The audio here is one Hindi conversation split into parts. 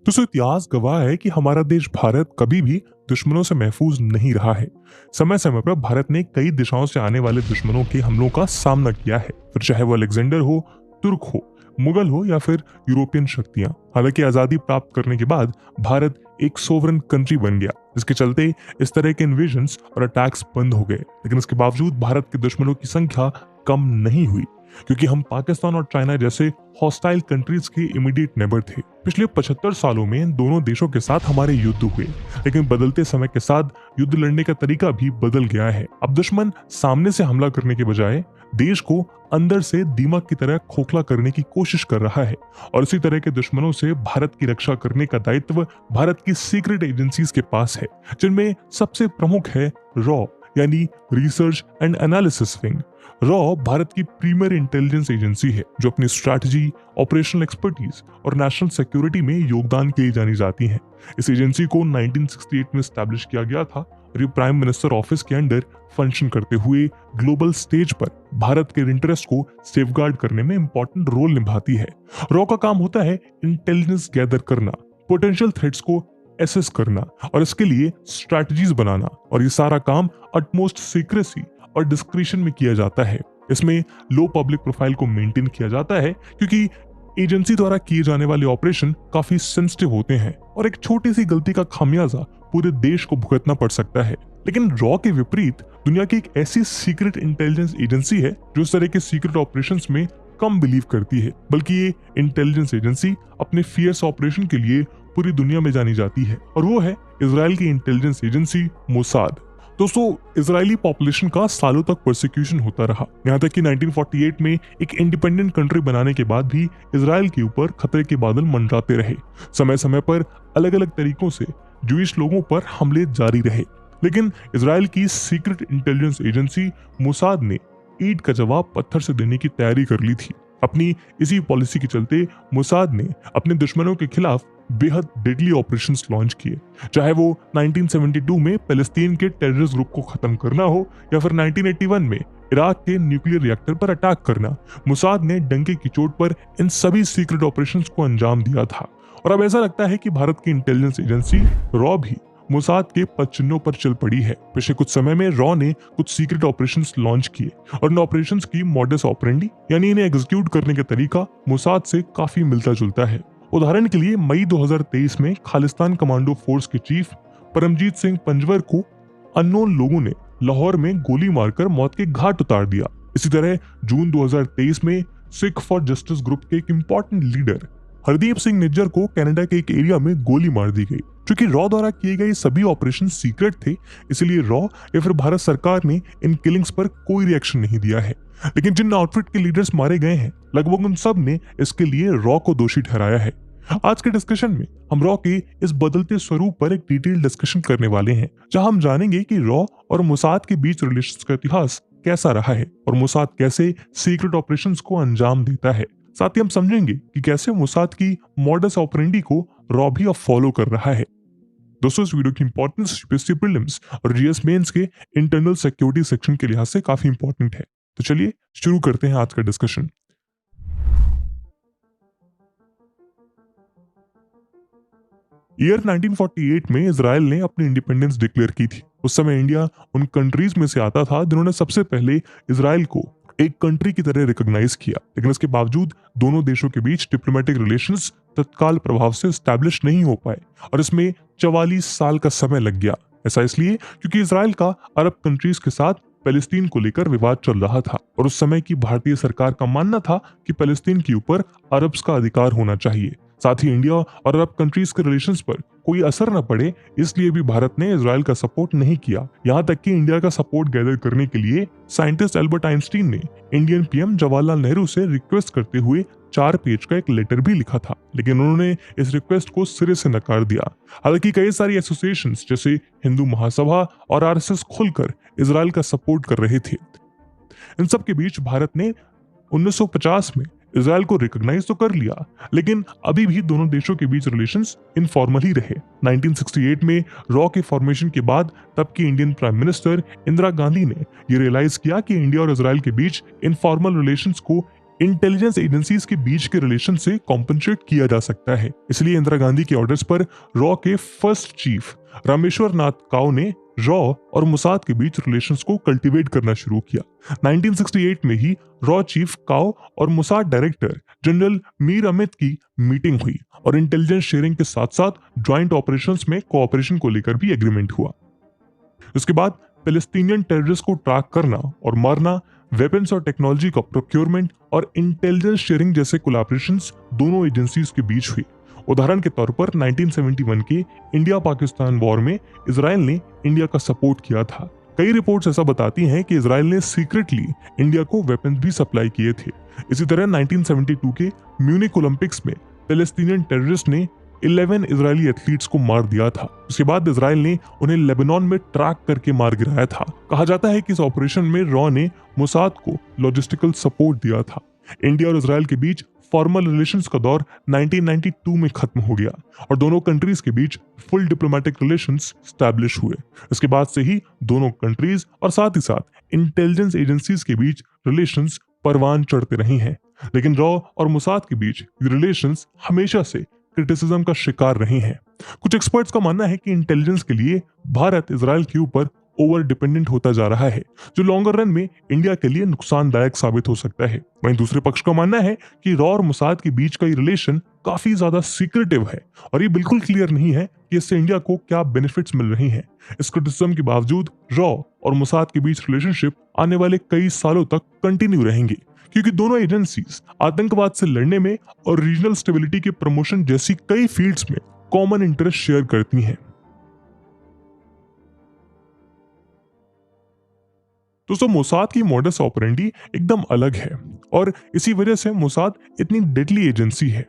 दोस्तों इतिहास गवाह है कि हमारा देश भारत कभी भी दुश्मनों से महफूज नहीं रहा है। समय समय पर भारत ने कई दिशाओं से आने वाले दुश्मनों के हमलों का सामना किया है, फिर चाहे वो अलेक्जेंडर हो, तुर्क हो, मुगल हो या फिर यूरोपियन शक्तियां। हालांकि आजादी प्राप्त करने के बाद भारत एक सोवरन कंट्री बन गया, जिसके चलते इस तरह के इन्वेजन्स और अटैक्स बंद हो गए। लेकिन इसके बावजूद भारत के दुश्मनों की संख्या कम नहीं हुई, क्योंकि हम पाकिस्तान और चाइना जैसे हॉस्टाइल कंट्रीज के इमीडिएट नेबर थे। पिछले 75 सालों में इन दोनों देशों के साथ हमारे युद्ध हुए, लेकिन बदलते समय के साथ युद्ध लड़ने का तरीका भी बदल गया है। अब दुश्मन सामने से हमला करने के बजाय देश को अंदर से दीमक की तरह खोखला करने की कोशिश कर रहा है, और इसी तरह के दुश्मनों से भारत की रक्षा करने का दायित्व भारत की सीक्रेट एजेंसीज के पास है, जिनमें सबसे प्रमुख है रॉ यानी research and analysis wing. Raw Bharat की प्रीमियर इंटेलिजेंस एजेंसी है, जो अपनी स्ट्रैटेजी, ऑपरेशनल एक्सपर्टीज और नेशनल सिक्योरिटी में योगदान के लिए जानी जाती है। इस एजेंसी को 1968 में स्टैब्लिश किया गया था और ये प्राइम मिनिस्टर ऑफिस के अंडर फंक्शन करते हुए ग्लोबल स्टेज पर भारत के इंटरेस्ट को सेफगार्ड करने में इंपॉर्टेंट रोल निभाती है। रॉ का काम होता है इंटेलिजेंस गैदर करना, पोटेंशियल थ्रेट्स को एसेस करना और इसके लिए स्ट्रैटेजीज बनाना, और ये सारा काम अटमोस्ट सीक्रेसी और डिस्क्रिशन में किया जाता है। इसमें लो पब्लिक प्रोफाइल को मेंटेन किया जाता है, क्योंकि एजेंसी द्वारा किए जाने वाले ऑपरेशन काफी सेंसिटिव होते हैं और एक छोटी सी गलती का खामियाजा पूरे देश को भुगतना पड़ सकता है। लेकिन रॉ के विपरीत दुनिया की एक ऐसी सीक्रेट इंटेलिजेंस एजेंसी है जो इस तरह के सीक्रेट ऑपरेशंस में कम बिलीव करती है, बल्कि ये इंटेलिजेंस एजेंसी अपने फियर्स ऑपरेशन के लिए पूरी दुनिया में जानी जाती है, और वो है इजराइल की इंटेलिजेंस एजेंसी मोसाद। दोस्तों, इजरायली पॉपुलेशन का सालों तक प्रोसिक्यूशन होता रहा, यहाँ तक कि 1948 में एक इंडिपेंडेंट कंट्री बनाने के बाद भी इजराइल के ऊपर खतरे के बादल मंडराते रहे। समय समय पर अलग अलग तरीकों से जूइश लोगों पर हमले जारी रहे, लेकिन इजराइल की सीक्रेट इंटेलिजेंस एजेंसी मोसाद ने ईद का जवाब पत्थर से देने की तैयारी कर ली थी। अपनी इसी पॉलिसी के चलते मोसाद ने अपने दुश्मनों के खिलाफ बेहद डेडली ऑपरेशंस लॉन्च किए, चाहे वो 1972 में पैलेस्टीन के टेररिस्ट ग्रुप को खत्म करना हो या फिर 1981 में इराक के न्यूक्लियर रिएक्टर पर अटैक करना। मोसाद ने डंके की चोट पर इन सभी सीक्रेट ऑपरेशंस को अंजाम दिया था, और अब ऐसा लगता है कि भारत की इंटेलिजेंस एजेंसी रॉ भी मोसाद के पदचिन्हों पर चल पड़ी है। पिछले कुछ समय में रॉ ने कुछ सीक्रेट ऑपरेशंस लॉन्च किए, और इन ऑपरेशंस की मॉडस ऑपरेंडी यानी इन्हें एग्जीक्यूट करने का तरीका मोसाद से काफी मिलता जुलता है। उदाहरण के लिए मई 2023 में खालिस्तान कमांडो फोर्स के चीफ परमजीत सिंह पंजवर को अननोन लोगों ने लाहौर में गोली मारकर मौत के घाट उतार दिया। इसी तरह जून 2023 में सिख फॉर जस्टिस ग्रुप के एक इंपॉर्टेंट लीडर हरदीप सिंह निज्जर को कनाडा के एक एरिया में गोली मार दी गई। क्योंकि रॉ द्वारा किए गए सभी ऑपरेशन सीक्रेट थे, इसलिए रॉ या फिर भारत सरकार ने इन किलिंग्स पर कोई रिएक्शन नहीं दिया है। लेकिन जिन आउटफिट के लीडर्स मारे गए हैं, लगभग उन सब ने इसके लिए रॉ को दोषी ठहराया है। आज के डिस्कशन में हम रॉ के इस बदलते स्वरूप पर एक डिटेल डिस्कशन करने वाले हैं, जहां हम जानेंगे कि रॉ और मोसाद के बीच रिलेशंस का इतिहास कैसा रहा है और मोसाद कैसे सीक्रेट ऑपरेशंस को अंजाम देता है। साथ ही हम समझेंगे कि कैसे मोसाद की मॉडस ऑपरेंडी को रॉ भी अब फॉलो कर रहा है। दोस्तों, इस वीडियो की इंपॉर्टेंस यूपीएससी प्रीलिम्स और जीएस मेंस के इंटरनल सिक्योरिटी सेक्शन के लिहाज से काफी इंपॉर्टेंट है। तो चलिए शुरू करते हैं आज का डिस्कशन। ईयर 1948 में इजराइल ने अपनी इंडिपेंडेंस डिक्लेयर की थी। उस समय इंडिया उन कंट्रीज में से आता था जिन्होंने सबसे पहले इजराइल को एक कंट्री की तरह रिकॉग्नाइज किया, लेकिन इसके बावजूद दोनों देशों के बीच डिप्लोमेटिक रिलेशंस तत्काल प्रभाव से एस्टैब्लिश नहीं हो पाए, और इसमें 44 साल का समय लग गया। ऐसा इसलिए क्योंकि इजराइल का अरब कंट्रीज के साथ पैलेस्टीन को लेकर विवाद चल रहा था, और उस समय की भारतीय सरकार का मानना था कि पैलेस्टीन के ऊपर अरब्स का अधिकार होना चाहिए। साथ ही इंडिया और अरब कंट्रीज के रिलेशंस पर कोई असर न पड़े, इसलिए भी भारत ने इजराइल का सपोर्ट नहीं किया। यहाँ तक कि इंडिया का सपोर्ट गैदर करने के लिए साइंटिस्ट एल्बर्ट आइंस्टीन ने इंडियन पीएम जवाहरलाल नेहरू से रिक्वेस्ट करते हुए 4 पेज का एक लेटर भी लिखा था, लेकिन उन्होंने इस रिक्वेस्ट को सिरे से नकार दिया। हालांकि कई सारी एसोसिएशंस जैसे हिंदू महासभा और आरएसएस खुलकर इजराइल का सपोर्ट कर रहे थे। इन सब के बीच भारत ने 1950 में इजराइल को रिकॉग्नाइज तो कर लिया, लेकिन अभी भी दोनों देशों के बीच रिलेशंस इनफॉर्मल ही रहे। 1968 में रॉ के फॉर्मेशन के बाद तब की Indian prime minister Indira Gandhi ने ये रियलाइज किया कि इंडिया और इजराइल के बीच इनफॉर्मल रिलेशंस को इंटेलिजेंस एजेंसीज के बीच के रिलेशन से कॉम्पनसेट किया जा सकता है। इसलिए इंदिरा गांधी के ऑर्डर्स पर रॉ के फर्स्ट चीफ रामेश्वर नाथ काव ने रॉ और मुसाद के बीच रिलेशंस को कल्टीवेट करना शुरू किया। 1968 में ही रॉ चीफ काव और Mossad director general Mir Ahmad की मीटिंग हुई और इंटेलिजेंस शेयरिंग के साथ साथ ज्वाइंट ऑपरेशंस में कोऑपरेशन को लेकर भी एग्रीमेंट हुआ। उसके बाद पैलेस्टीनियन टेररिस्ट को ट्रैक करना और मारना, वेपन्स और टेक्नोलॉजी का प्रोक्योरमेंट और इंटेलिजेंस शेयरिंग जैसे कोलैबोरेशंस दोनों एजेंसीज के बीच हुई। उदाहरण के तौर पर 1971 के इंडिया पाकिस्तान वॉर में इजराइल ने इंडिया का सपोर्ट किया था। कई रिपोर्ट्स ऐसा बताती हैं कि इजराइल ने सीक्रेटली इंडिया को वेपन्स भी सप्लाई किए थे। इसी तरह 1972 के म्यूनिक ओलंपिक्स में पैलेस्टीनियन टेररिस्ट ने 11 इजरायली एथलीट्स को मार दिया था। उसके बाद इजराइल ने उन्हें लेबनान में ट्रैक करके मार गिराया था। कहा जाता है कि इस ऑपरेशन में रॉ ने मुसाद को लॉजिस्टिकल सपोर्ट दिया था। इंडिया और इजराइल के बीच फॉर्मल रिलेशंस का दौर 1992 में खत्म हो गया और दोनों कंट्रीज के बीच फुल डिप्लोमेटिक रिलेशंस स्टैब्लिश हुए। इसके बाद से ही दोनों कंट्रीज और साथ ही साथ इंटेलिजेंस एजेंसीज के बीच रिलेशंस परवान चढ़ते रही हैं। लेकिन रॉ और मुसाद के बीच ये रिलेशंस हमेशा से क्रिटिसिज्म का शिकार रही हैं। कुछ एक्सपर्ट्स का मानना है कि इंटेलिजेंस के लिए भारत इजराइल के ऊपर ओवर डिपेंडेंट होता जा रहा है, जो लॉन्गर रन में इंडिया के लिए नुकसानदायक साबित हो सकता है। वहीं दूसरे पक्ष का मानना है कि रॉ और मुसाद के बीच का ये रिलेशन काफी ज्यादा सीक्रेटिव है और ये बिल्कुल क्लियर नहीं है कि इससे इंडिया को क्या बेनिफिट्स मिल रही हैं। इस क्रिटिसिज्म के बावजूद रॉ और मुसाद के बीच रिलेशनशिप आने वाले कई सालों तक कंटिन्यू रहेंगे, क्योंकि दोनों एजेंसीज आतंकवाद से लड़ने में और रीजनल स्टेबिलिटी के प्रमोशन जैसी कई फील्ड्स में कॉमन इंटरेस्ट शेयर करती हैं। दोस्तों, मोसाद की मॉडस ऑपरेंडी एकदम अलग है और इसी वजह से मोसाद इतनी डेडली एजेंसी है।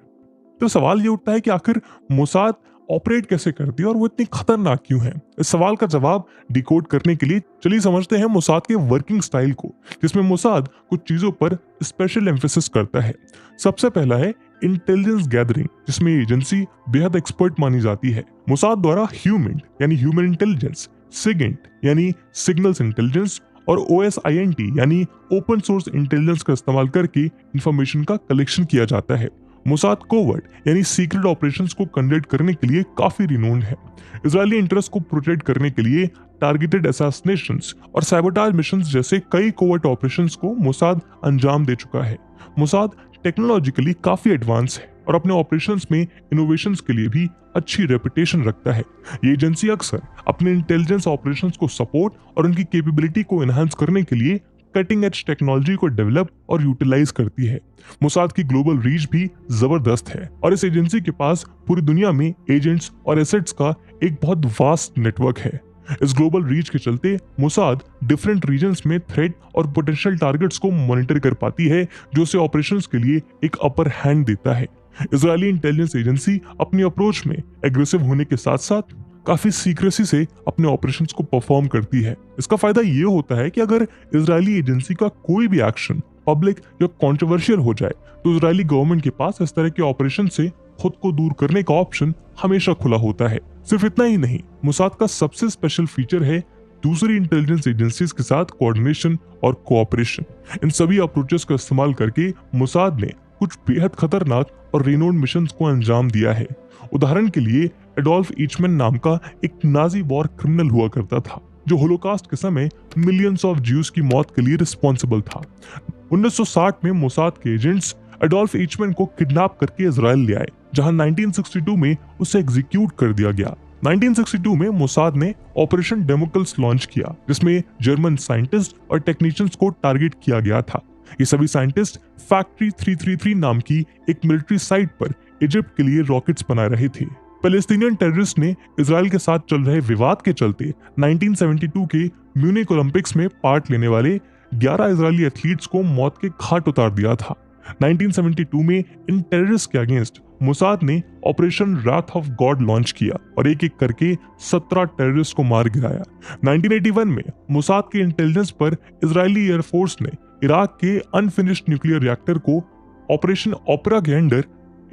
तो सवाल ये उठता है कि आखिर मोसाद ऑपरेट कैसे करती है और वो इतनी खतरनाक क्यों है। इस सवाल का जवाब डिकोड करने के लिए चलिए समझते हैं मोसाद के वर्किंग स्टाइल को, जिसमें मोसाद कुछ चीजों पर स्पेशल एम्फेसिस करता है। सबसे पहला है इंटेलिजेंस गैदरिंग, जिसमें एजेंसी बेहद एक्सपर्ट मानी जाती है। मोसाद द्वारा ह्यूमिंट यानी ह्यूमन इंटेलिजेंस, सिगेंट यानी सिग्नल्स इंटेलिजेंस और OSINT यानी ओपन सोर्स इंटेलिजेंस का इस्तेमाल करके इंफॉर्मेशन का कलेक्शन किया जाता है। मोसाद कोवर्ट यानी सीक्रेट ऑपरेशंस को कंडक्ट करने के लिए काफी रिनोन्ड है। इजरायली इंटरेस्ट को प्रोटेक्ट करने के लिए टारगेटेड असैसिनेशंस और सैबोटाज मिशंस जैसे कई कोवर्ट ऑपरेशंस को मोसाद अंजाम दे चुका है। मोसाद टेक्नोलॉजिकली काफी एडवांस है और अपने ऑपरेशंस में इनोवेशंस के लिए भी अच्छी रेपुटेशन रखता है। ये एजेंसी अक्सर अपने इंटेलिजेंस ऑपरेशंस को सपोर्ट और उनकी कैपेबिलिटी को एनहांस करने के लिए कटिंग एज टेक्नोलॉजी को डेवलप और यूटिलाइज करती है। मोसाद की ग्लोबल रीच भी जबरदस्त है और इस एजेंसी के पास पूरी दुनिया में एजेंट्स और एसेट्स का एक बहुत वास्ट नेटवर्क है। इस ग्लोबल रीच के चलते मोसाद डिफरेंट रीजन्स में थ्रेट और पोटेंशियल टारगेट्स को मॉनिटर कर पाती है, जो उसे ऑपरेशंस के लिए एक अपर हैंड देता है। इजरायली इंटेलिजेंस एजेंसी अपनी अप्रोच में एग्रेसिव होने के साथ साथ काफी सीक्रेसी से अपने ऑपरेशंस को परफॉर्म करती है। इसका फायदा ये होता है कि अगर इजरायली एजेंसी का कोई भी एक्शन पब्लिक या कंट्रोवर्शियल हो जाए तो इजरायली गवर्नमेंट के पास इस तरह के ऑपरेशन से खुद को दूर करने का ऑप्शन हमेशा खुला होता है। सिर्फ इतना ही नहीं, मोसाद का सबसे स्पेशल फीचर है दूसरी इंटेलिजेंस एजेंसीज के साथ कोऑर्डिनेशन और कोऑपरेशन। इन सभी अप्रोचेस का इस्तेमाल करके मोसाद ने कुछ बेहद खतरनाक और रेनोन्ड मिशंस को अंजाम दिया है। उदाहरण के लिए एडोल्फ ईचमैन नाम का एक नाजी वॉर क्रिमिनल हुआ करता था, जो होलोकॉस्ट के समय मिलियंस ऑफ ज्यूज की मौत के लिए रिस्पॉन्सिबल था। 1960 में मोसाद के एजेंट्स एडोल्फ ईचमैन को किडनैप करके इजराइल ले आए, जहां 1962 में उसे एग्जीक्यूट कर दिया गया। 1962 में मोसाद ने ऑपरेशन डेमोकल्स लॉन्च किया, जिसमें जर्मन साइंटिस्ट और टेक्नीशियंस को टारगेट किया गया था। ये सभी साइंटिस्ट फैक्ट्री 333 नाम की एक मिलिट्री साइट पर इजिप्ट के लिए रॉकेट्स बना रहे थे। पैलेस्टीनियन टेररिस्ट ने इजराइल के साथ चल रहे विवाद के चलते 1972 के म्यूनिक ओलंपिक्स में पार्ट लेने वाले 11 इजरायली एथलीट्स को मौत के घाट उतार दिया था। 1972 में इन टेररिस्ट के अगेंस्ट मोसाद ने operation Wrath of God launch किया और एक एक करके 17 टेररिस्ट को मार गिराया। 1981 में मोसाद के इंटेलिजेंस पर इजरायली एयरफोर्स ने इराक के अनफिनिश्ड न्यूक्लियर रिएक्टर को ऑपरेशन ओपेरा के अंडर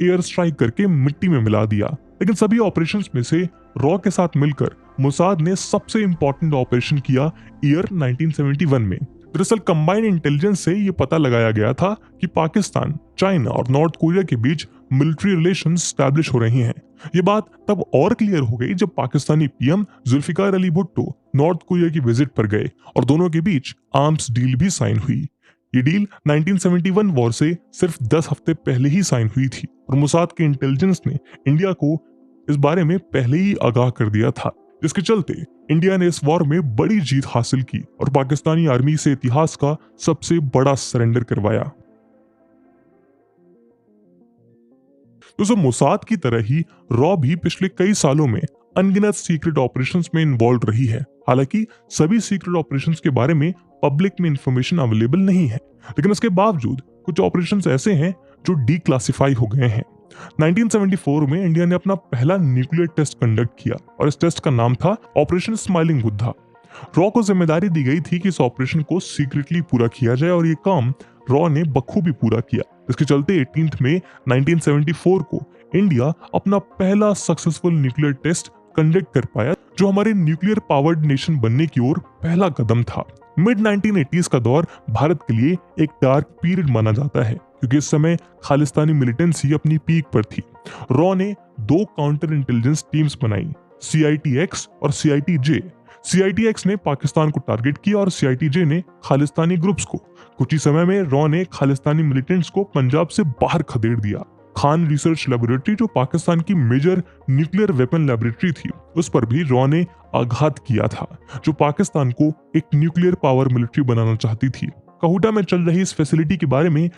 एयर स्ट्राइक करके मिट्टी में मिला दिया। लेकिन सभी ऑपरेशंस में से रॉ के साथ मिलकर मोसाद ने सबसे इंपॉर्टेंट ऑपरेशन किया ईयर 1971 में, दरअसल कंबाइंड इंटेलिजेंस से ये पता लगाया गया था कि पाकिस्तान, चाइना और नॉर्थ कोरिया के बीच मिलिट्री रिलेशन स्टैब्लिश हो रही हैं। ये बात तब और क्लियर हो गई जब Pakistani PM Zulfikar Ali Bhutto North Korea की विजिट पर गए और दोनों के बीच आर्म्स डील भी साइन हुई। ये डील 1971 वॉर से सिर्फ 10 हफ्ते पहले ही साइन हुई थी और मोसाद के इंटेलिजेंस ने इंडिया को इस बारे में पहले ही आगाह कर दिया था, जिसके चलते इंडिया ने इस वॉर में बड़ी जीत हासिल की और पाकिस्तानी आर्मी से इतिहास का सबसे बड़ा सरेंडर करवाया। दोस्तों, मोसाद की तरह ही रॉ भी पिछले कई सालों में अनगिनत सीक्रेट ऑपरेशंस में इन्वॉल्व रही है। हालांकि सभी सीक्रेट ऑपरेशंस के बारे में पब्लिक में इंफॉर्मेशन अवेलेबल नहीं है, लेकिन इसके बावजूद कुछ ऑपरेशंस ऐसे हैं जो डीक्लासिफाई हो गए हैं। 1974 में इंडिया ने अपना पहला न्यूक्लियर टेस्ट कंडक्ट किया और इस टेस्ट का नाम था ऑपरेशन स्माइलिंग बुद्धा। रॉ को जिम्मेदारी दी गई थी कि इस ऑपरेशन को सीक्रेटली पूरा किया जाए और ये काम रॉ ने बखूबी पूरा किया। इसके चलते 18 मई 1974 को इंडिया अपना पहला सक्सेसफुल न्यूक्लियर टेस्ट कंडक्ट कर पाया, जो हमारे न्यूक्लियर पावर्ड नेशन बनने की ओर पहला कदम था। मिड 1980s का दौर भारत के लिए एक डार्क पीरियड माना जाता है, क्योंकि इस समय खालिस्तानी मिलिटेंसी अपनी पीक पर थी। रॉ ने 2 काउंटर इंटेलिजेंस टीम्स बनाई, CITX और CITJ। CITX ने पाकिस्तान को टारगेट किया और CITJ ने खालिस्तानी ग्रुप्स को। कुछ ही समय में रॉ ने खालिस्तानी मिलिटेंट्स को पंजाब से बाहर खदेड़ दिया। खान रिसर्च लेबोरेटरी, जो पाकिस्तान की मेजर न्यूक्लियर वेपन लेबोरेटरी थी, उस पर भी रॉ ने आघात किया था, जो पाकिस्तान को एक न्यूक्लियर पावर मिलिट्री बनाना चाहती थी। कहूटा में चल रही इस फैसिलिटी के बारे में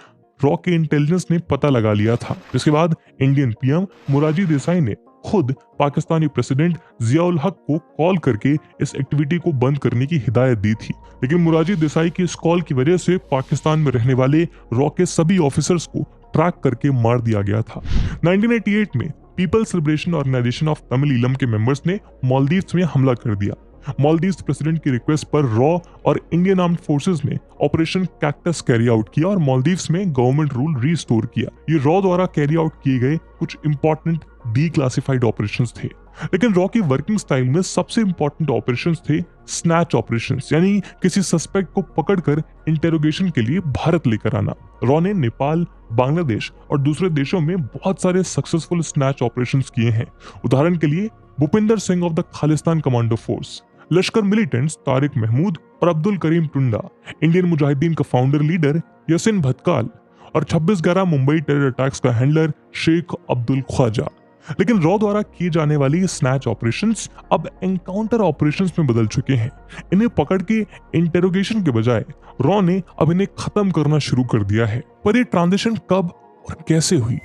रॉ के इंटेलिजेंस ने पता लगा लिया था। इसके बाद इंडियन पीएम मोरारजी देसाई ने खुद पाकिस्तानी प्रेसिडेंट जियाउल हक को कॉल करके इस एक्टिविटी को बंद करने की हिदायत दी थी, लेकिन मोरारजी देसाई की इस कॉल की वजह से पाकिस्तान में रहने वाले रॉ के सभी ऑफिसर्स को ट्रैक करके मार दिया गया था। 1988 में People's Liberation Organisation of Tamil के मेंबर्स ने मालदीव्स में हमला कर दिया। मालदीव्स प्रेसिडेंट की रिक्वेस्ट पर रॉ और इंडियन आर्म्ड फोर्सेस ने ऑपरेशन कैक्टस कैरी आउट किया और मालदीव्स में गवर्नमेंट रूल रिस्टोर किया। ये रॉ द्वारा कैरी आउट किए गए कुछ इंपॉर्टेंट डीक्लासिफाइड ऑपरेशंस थे, लेकिन रॉ की वर्किंग स्टाइल में सबसे इंपॉर्टेंट ऑपरेशंस थे स्नैच ऑपरेशंस, यानी किसी सस्पेक्ट को पकड़कर इंटेरोगेशन के लिए भारत लेकर आना। रॉ ने नेपाल, बांग्लादेश और दूसरे देशों में बहुत सारे सक्सेसफुल स्नैच ऑपरेशंस किए हैं। उदाहरण के लिए Bhupinder Singh of the Khalistan commando force, Lashkar militants Tariq Mahmood और अब्दुल करीम टुंडा, इंडियन मुजाहिदीन का फाउंडर लीडर यसिन भतकाल और 26/11 मुंबई टेरर अटैक्स का हैंडलर शेख अब्दुल ख्वाजा। लेकिन रॉ द्वारा किए जाने वाली स्नैच ऑपरेशंस अब एनकाउंटर ऑपरेशंस में बदल चुके हैं। इन्हें पकड़ के इंटेरोगेशन के बजाय रॉ ने अब इन्हें खत्म करना शुरू कर दिया है। पर ये ट्रांजिशन कब और कैसे हुई?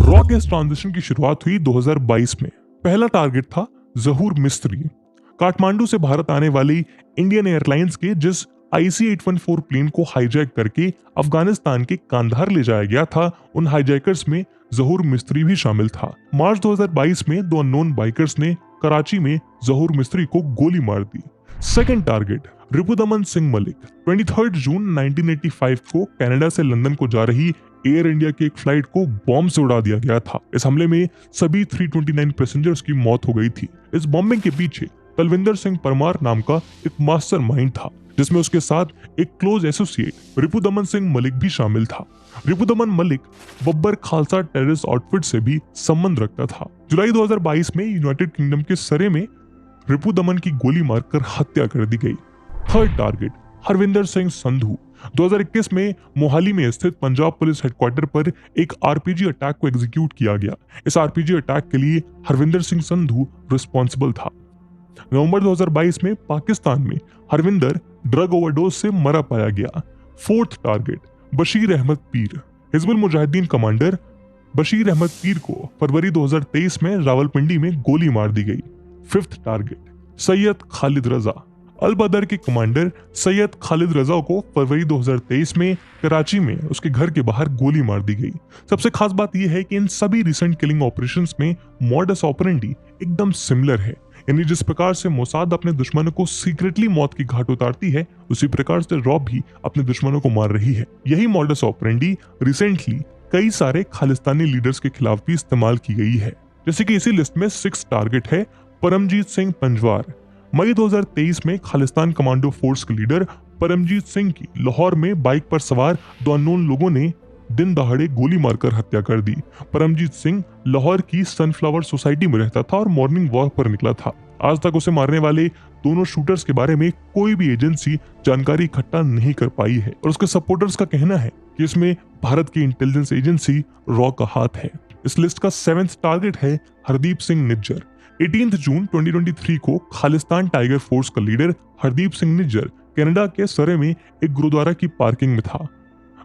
रॉ के इस ट्रांजिशन की शुरुआत हुई 2022 में। पहला टारगेट था जहूर मिस्त्री। काठमांडू से भारत आने वाली इंडियन एयरलाइंस के जिस IC-814 प्लेन को हाईजैक करके अफगानिस्तान के कांधार ले जाया गया था, उन हाईजैकर्स में जहूर मिस्त्री भी शामिल था। मार्च 2022 में 2 अननोन बाइकर्स ने कराची में जहूर मिस्त्री को गोली मार दी। Second target Ripudaman Singh Malik. 23 जून 1985 को कनाडा से लंदन को जा रही एयर इंडिया की एक फ्लाइट को बॉम्ब से उड़ा दिया गया था। इस हमले में सभी 329 पैसेंजर्स की मौत हो गई थी। इस बॉम्बिंग के पीछे तलविंदर सिंह परमार नाम का एक मास्टरमाइंड था, जिसमें उसके साथ एक क्लोज एसोसिएट रिपुदमन सिंह मलिक भी शामिल था। रिपुदमन मलिक बब्बर खालसा टेररिस्ट आउटफिट से भी संबंध रखता था। जुलाई 2022 में यूनाइटेड किंगडम के सरे में रिपुदमन की गोली मारकर हत्या कर दी गई। Third target Harvinder Singh Sandhu. 2021 में मोहाली में स्थित पंजाब पुलिस हेडक्वार्टर पर एक RPG अटैक को एग्जीक्यूट किया गया। इस RPG अटैक के लिए हरविंदर सिंह संधू रिस्पॉन्सिबल था। नवंबर 2022 में पाकिस्तान में हरविंदर ड्रग ओवरडोज से मरा पाया गया। फोर्थ टारगेट बशीर अहमद पीर। हिजबुल मुजाहिदीन कमांडर बशीर अहमद पीर को फरवरी 2023 में रावलपिंडी में गोली मार दी गई। फिफ्थ टारगेट सैयद खालिद रजा। अल बदर के कमांडर सैयद खालिद रजा को फरवरी 2023 में कराची में उसके घर के बाहर गोली मार दी गई। सबसे खास बात यह है कि इन सभी रिसेंट किलिंग ऑपरेशंस में मॉडस ऑपरेंडी एकदम सिमिलर है, यानी जिस प्रकार से मोसाद अपने दुश्मनों को सीक्रेटली मौत की घाट उतारती है, उसी प्रकार से रॉ भी अपने दुश्मनों को मार रही है। यही मॉडस ऑपरेंडी रिसेंटली कई सारे खालिस्तानी लीडर्स के खिलाफ भी इस्तेमाल की गई है। जैसे कि इसी लिस्ट में 6 टारगेट है परमजीत सिंह पंजवार, मई 2023 में खालिस्तान कमांडो फोर्स के लीडर परमजीत सिंह की लाहौर में बाइक पर सवार 2 अननोन लोगों ने दिन दहाड़े गोली मारकर हत्या कर दी। परमजीत सिंह लाहौर की सनफ्लावर सोसाइटी में रहता था और मॉर्निंग वॉक पर निकला था। आज तक उसे मारने वाले दोनों शूटर्स के बारे में कोई भी एजेंसी जानकारी इकट्ठा नहीं कर पाई है और उसके सपोर्टर्स का कहना है कि इसमें भारत की इंटेलिजेंस एजेंसी रॉ का हाथ है। इस लिस्ट का 7th टारगेट है हरदीप सिंह निज्जर। 18 जून 2023 को खालिस्तान टाइगर फोर्स का लीडर हरदीप सिंह निज्जर कनाडा के सरे में एक गुरुद्वारा की पार्किंग में था।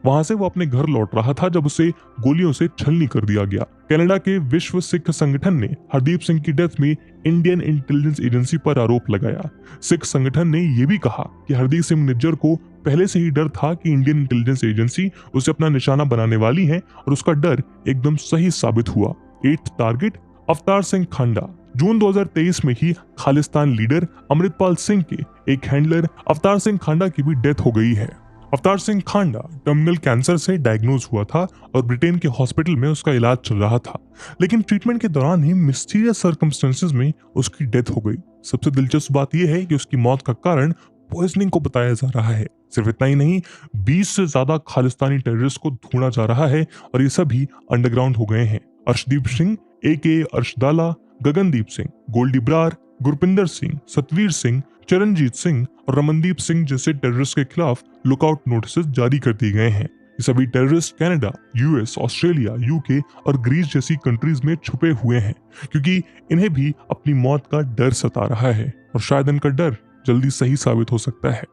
वहां से वो अपने घर लौट रहा था जब उसे गोलियों से छलनी कर दिया गया। कनाडा के विश्व सिख संगठन ने हरदीप सिंह की डेथ में इंडियन इंटेलिजेंस एजेंसी पर आरोप लगाया। सिख संगठन ने यह भी कहा कि हरदीप सिंह निज्जर को पहले से ही डर था कि इंडियन इंटेलिजेंस एजेंसी उसे अपना निशाना बनाने वाली है और उसका डर एकदम सही साबित हुआ। 8th टारगेट अवतार सिंह खांडा। जून 2023 में ही खालिस्तान लीडर अमृतपाल सिंह के एक हैंडलर अवतार सिंह खांडा की भी डेथ हो गई है। अवतार सिंह खांडा टर्मिनल कैंसर से डायग्नोज हुआ था और ब्रिटेन के हॉस्पिटल में उसका इलाज चल रहा था, लेकिन ट्रीटमेंट के दौरान ही मिस्टीरियस सर्कमस्टेंसेस में उसकी डेथ हो गई। सबसे दिलचस्प बात यह है कि उसकी मौत का कारण पॉइजनिंग को बताया जा रहा है। सिर्फ इतना ही नहीं, 20 से ज्यादा खालिस्तानी टेररिस्ट को ढूंढा जा रहा है और ये सभी अंडरग्राउंड हो गए हैं। अर्शदीप सिंह AK अर्शदाला, गगनदीप सिंह, गोल्डी ब्रार, गुरपिंदर सिंह, सतवीर सिंह, चरणजीत सिंह और रमनदीप सिंह जैसे टेररिस्ट के खिलाफ लुकआउट नोटिस जारी कर दिए गए हैं। ये सभी terrorist Canada, US, Australia, UK और ग्रीस जैसी कंट्रीज में छुपे हुए हैं क्योंकि इन्हें भी अपनी मौत का डर सता रहा है और शायद इनका डर जल्दी सही साबित हो सकता है।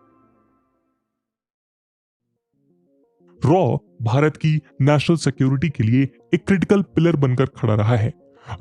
रॉ भारत की नेशनल सिक्योरिटी के लिए एक क्रिटिकल पिलर बनकर खड़ा रहा है।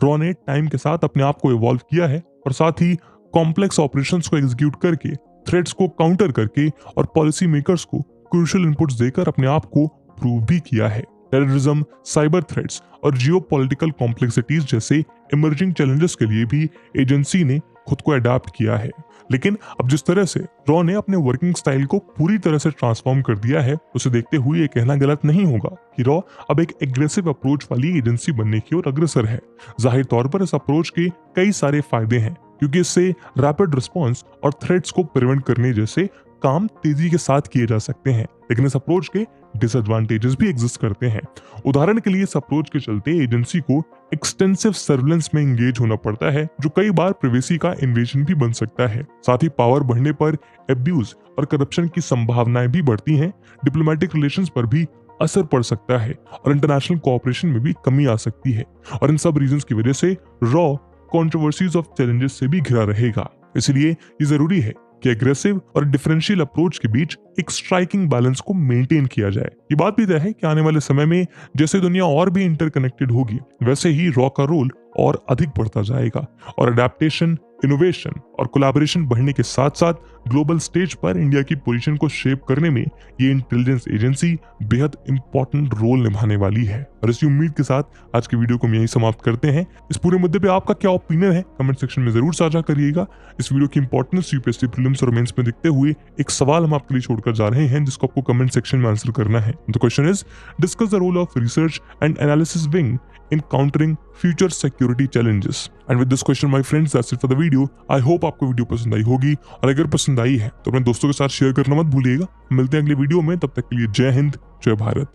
रॉ ने टाइम के साथ अपने आप को इवॉल्व किया है और साथ ही कॉम्प्लेक्स ऑपरेशंस को एग्जीक्यूट करके, थ्रेट्स को काउंटर करके और पॉलिसी मेकर्स को क्रूशियल इनपुट्स देकर अपने आप को प्रूव भी किया है। टेररिज्म, साइबर थ्रेट्स और जियोपॉलिटिकल कॉम्प्लेक्सिटीज जैसे इमर्जिंग चैलेंजेस के लिए भी एजेंसी ने खुद को अडैप्ट किया है। लेकिन अब जिस तरह से रॉ ने अपने वर्किंग स्टाइल को पूरी तरह से ट्रांसफॉर्म कर दिया है, उसे देखते हुए ये कहना गलत नहीं होगा कि रॉ अब एक एग्रेसिव अप्रोच वाली एजेंसी बनने की ओर अग्रसर है। जाहिर तौर पर इस अप्रोच के कई सारे फायदे हैं क्योंकि इससे रैपिड रिस्पॉन्स और थ्रेट्स को प्रिवेंट करने जैसे काम तेजी के साथ किए जा सकते हैं, लेकिन इस अप्रोच के डिसएडवांटेजेस भी एग्जिस्ट करते हैं। उदाहरण के लिए इस अप्रोच के चलते एजेंसी को एक्सटेंसिव सर्विलेंस में एंगेज होना पड़ता है जो कई बार प्राइवेसी का इन्वेजन भी बन सकता है। साथ ही पावर बढ़ने पर एब्यूज और करप्शन की संभावनाएं भी बढ़ती हैं। डिप्लोमेटिक रिलेशंस पर भी असर पड़ सकता है और इंटरनेशनल कोऑपरेशन में भी कमी आ सकती है और इन सब रीजंस की वजह से रॉ कंट्रोवर्सीज ऑफ चैलेंजेस से भी घिरा रहेगा। इसलिए ये जरूरी है कि एग्रेसिव और डिफरेंशियल अप्रोच के बीच एक स्ट्राइकिंग बैलेंस को मेंटेन किया जाए। ये बात भी तय है कि आने वाले समय में जैसे दुनिया और भी इंटरकनेक्टेड होगी, वैसे ही रॉ का रोल और अधिक बढ़ता जाएगा और अडेप्टेशन, इनोवेशन और कोलैबोरेशन बढ़ने के साथ साथ ग्लोबल स्टेज पर इंडिया की पोजीशन को शेप करने में ये इंटेलिजेंस एजेंसी बेहद इंपॉर्टेंट रोल निभाने वाली है। और इसी उम्मीद के साथ आज की वीडियो को हम यहीं समाप्त करते हैं। इस पूरे मुद्दे पे आपका क्या ओपिनियन है कमेंट सेक्शन में जरूर साझा करिएगा। इस वीडियो की इंपॉर्टेंस यूपीएससी प्रीलिम्स और मेंस में दिखते हुए एक सवाल हम आपके लिए छोड़कर जा रहे हैं जिसको आपको कमेंट सेक्शन में आंसर करना है। The question is, discuss the role of research and analysis wing in countering future security challenges. And with this question, my friends, that's it for the video. I hope आपको वीडियो पसंद आई होगी और अगर पसंद आई है तो अपने दोस्तों के साथ शेयर करना मत भूलिएगा। मिलते हैं अगले वीडियो में, तब तक के लिए जय हिंद, जय भारत।